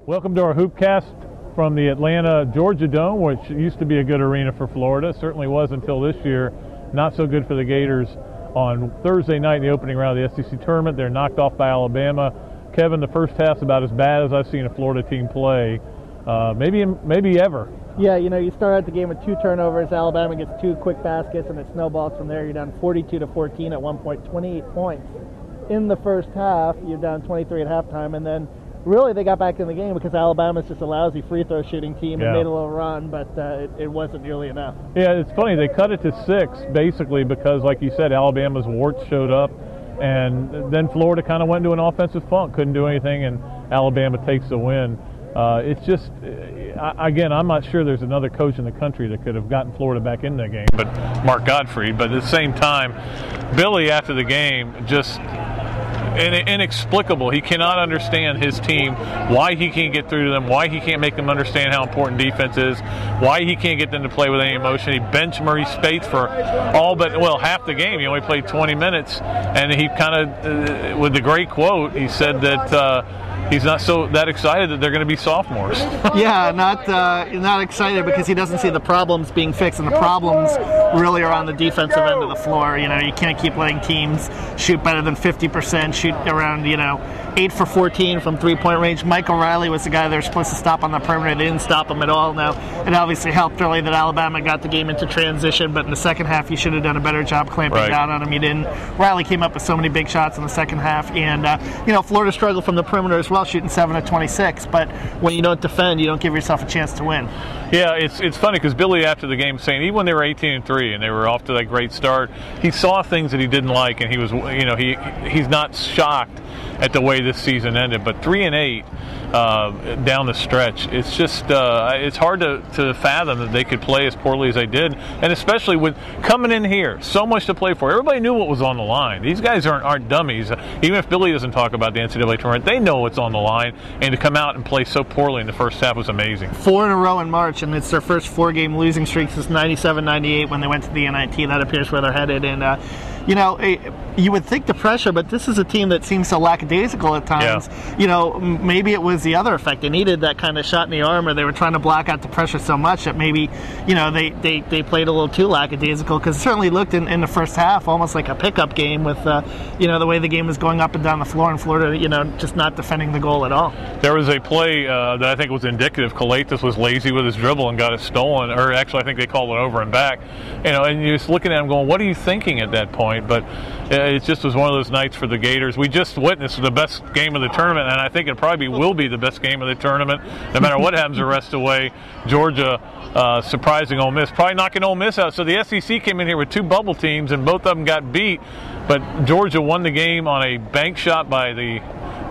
Welcome to our HoopsCast from the Atlanta, Georgia Dome, which used to be a good arena for Florida. Certainly was until this year. Not so good for the Gators. On Thursday night in the opening round of the SEC Tournament, they're knocked off by Alabama. Kevin, the first half's about as bad as I've seen a Florida team play, maybe ever. Yeah, you start out the game with 2 turnovers. Alabama gets 2 quick baskets, and it snowballs from there. You're down 42-14 at one point, 28 points. In the first half, you're down 23 at halftime, and then really they got back in the game because Alabama's just a lousy free throw shooting team and made a little run, but it wasn't nearly enough. Yeah, it's funny. They cut it to 6 basically because, like you said, Alabama's warts showed up, and then Florida kind of went into an offensive funk, couldn't do anything, and Alabama takes the win. It's just, again, I'm not sure there's another coach in the country that could have gotten Florida back in the game, but Mark Gottfried. But at the same time, Billy, after the game, just inexplicable. He cannot understand his team, why he can't get through to them, why he can't make them understand how important defense is, why he can't get them to play with any emotion. He benched Murray Spates for half the game. He only played 20 minutes, and he kind of, with the great quote, he said that he's not that excited that they're going to be sophomores. Yeah, not excited because he doesn't see the problems being fixed, and the problems really are on the defensive end of the floor. You can't keep letting teams shoot better than 50%, shoot around 8 for 14 from three-point range. Mike O'Reilly was the guy they were supposed to stop on the perimeter. They didn't stop him at all. Now, it obviously helped early that Alabama got the game into transition, but in the second half, you should have done a better job clamping down on him. You didn't. Riley came up with so many big shots in the second half, and Florida struggled from the perimeter as well, shooting 7 of 26. But when you don't defend, you don't give yourself a chance to win. Yeah, it's funny because Billy, after the game, saying even when they were 18-3 and they were off to that great start, he saw things that he didn't like, and he was, he's not shocked at the way this season ended. But 3-8 down the stretch, it's just it's hard to fathom that they could play as poorly as they did, and especially with coming in here, so much to play for. Everybody knew what was on the line. These guys aren't dummies. Even if Billy doesn't talk about the NCAA tournament, they know what's on the line, and to come out and play so poorly in the first half was amazing. 4 in a row in March, and it's their first 4-game losing streak since 97-98 when they went to the NIT. That appears where they're headed, and you would think the pressure, but this is a team that seems so lackadaisical at times. Yeah. Maybe it was the other effect. They needed that kind of shot in the arm, or they were trying to block out the pressure so much that maybe, they played a little too lackadaisical, because it certainly looked in the first half almost like a pickup game with, the way the game was going up and down the floor, and Florida, just not defending the goal at all. There was a play that I think was indicative. Coletas was lazy with his dribble and got it stolen, or actually I think they called it over and back. And you're just looking at him going, what are you thinking at that point? But it just was one of those nights for the Gators. We just witnessed the best game of the tournament, and I think it probably will be the best game of the tournament, no matter what happens the rest of the way. Georgia surprising Ole Miss, probably knocking Ole Miss out. So the SEC came in here with 2 bubble teams, and both of them got beat. But Georgia won the game on a bank shot by the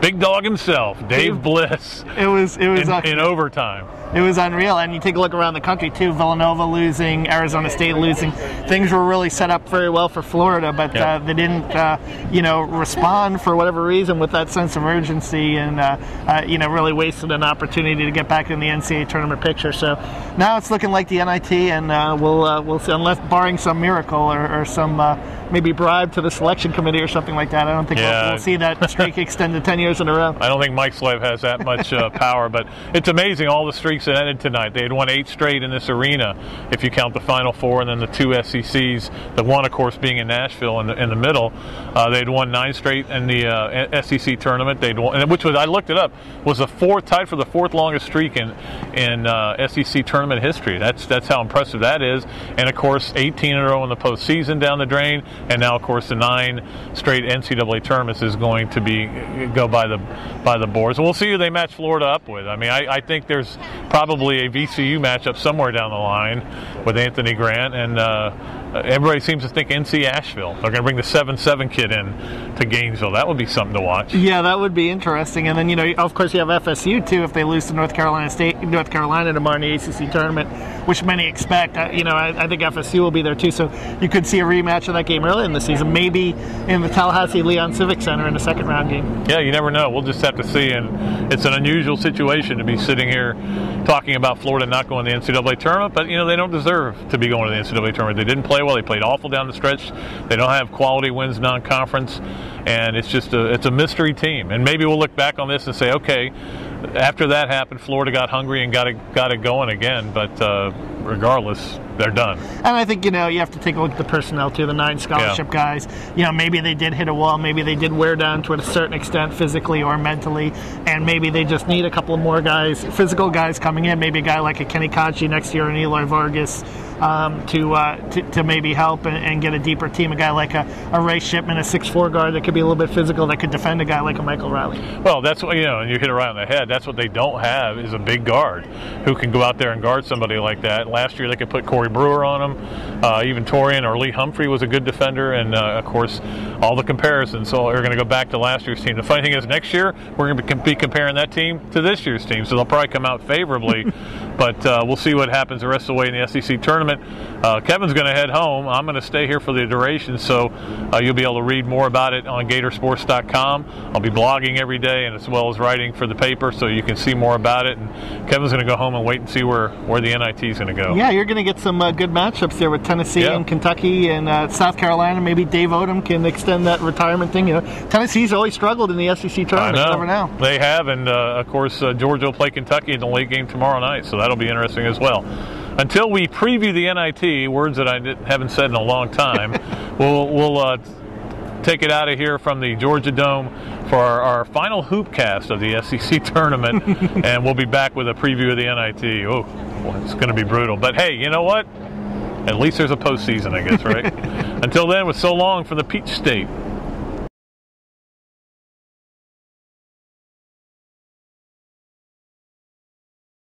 big dog himself, Dave Bliss. It was in overtime. It was unreal, and you take a look around the country too. Villanova losing, Arizona State losing. Things were really set up very well for Florida, but they didn't, respond for whatever reason with that sense of urgency, and really wasted an opportunity to get back in the NCAA tournament picture. So now it's looking like the NIT, and we'll see, unless barring some miracle or some maybe bribe to the selection committee or something like that. I don't think we'll see that streak extend to 10 years in a row. I don't think Mike Slave has that much power, but it's amazing all the streaks that ended tonight. They had won 8 straight in this arena, if you count the Final Four, and then the 2 SECs. The one, of course, being in Nashville in the middle. They'd won 9 straight in the SEC tournament. They'd won, which was, I looked it up, was tied for the 4th longest streak in SEC tournament history. That's how impressive that is. And of course, 18 in a row in the postseason down the drain, and now of course the 9 straight NCAA tournaments is going to go by the boards. We'll see who they match Florida up with. I mean, I think there's probably a VCU matchup somewhere down the line with Anthony Grant, and everybody seems to think NC Asheville. They're going to bring the 7-7 kid in to Gainesville. That would be something to watch. Yeah, that would be interesting. And then, of course, you have FSU, too, if they lose to North Carolina tomorrow in the ACC tournament, which many expect. I think FSU will be there, too. So you could see a rematch of that game early in the season, maybe in the Tallahassee Leon Civic Center in a second-round game. Yeah, you never know. We'll just have to see. And it's an unusual situation to be sitting here talking about Florida not going to the NCAA tournament, but, they don't deserve to be going to the NCAA tournament. They didn't play well. They played awful down the stretch. They don't have quality wins non-conference, and it's a mystery team. And maybe we'll look back on this and say, okay, after that happened, Florida got hungry and got it going again. But regardless, they're done. And I think, you have to take a look at the personnel too, the 9 scholarship guys. Maybe they did hit a wall, maybe they did wear down to a certain extent physically or mentally, and maybe they just need a couple of more guys, physical guys coming in, maybe a guy like a Kenny Kachi next year and Eli Vargas to maybe help and get a deeper team, a guy like a Ray Shipman, a 6'4" guard that could be a little bit physical, that could defend a guy like a Michael Riley. Well, that's what, and you hit it right on the head. That's what they don't have, is a big guard who can go out there and guard somebody like that. Last year they could put Corey Brewer on him, even Torian or Lee Humphrey was a good defender, and of course all the comparisons are going to go back to last year's team. The funny thing is, next year we're going to be comparing that team to this year's team, so they'll probably come out favorably. But we'll see what happens the rest of the way in the SEC tournament. Kevin's going to head home. I'm going to stay here for the duration, so you'll be able to read more about it on Gatorsports.com. I'll be blogging every day, and as well as writing for the paper, so you can see more about it. And Kevin's going to go home and wait and see where the NIT is going to go. Yeah, you're going to get some good matchups there with Tennessee and Kentucky and South Carolina. Maybe Dave Odom can extend that retirement thing. Tennessee's always struggled in the SEC tournament. You never know. They have, and of course Georgia will play Kentucky in the late game tomorrow night, so that'll be interesting as well. Until we preview the NIT, words that I haven't said in a long time, we'll take it out of here from the Georgia Dome for our final hoopcast of the SEC tournament, and we'll be back with a preview of the NIT. Oh, well, it's going to be brutal. But hey, you know what? At least there's a postseason, I guess, right? Until then, with so long from the Peach State.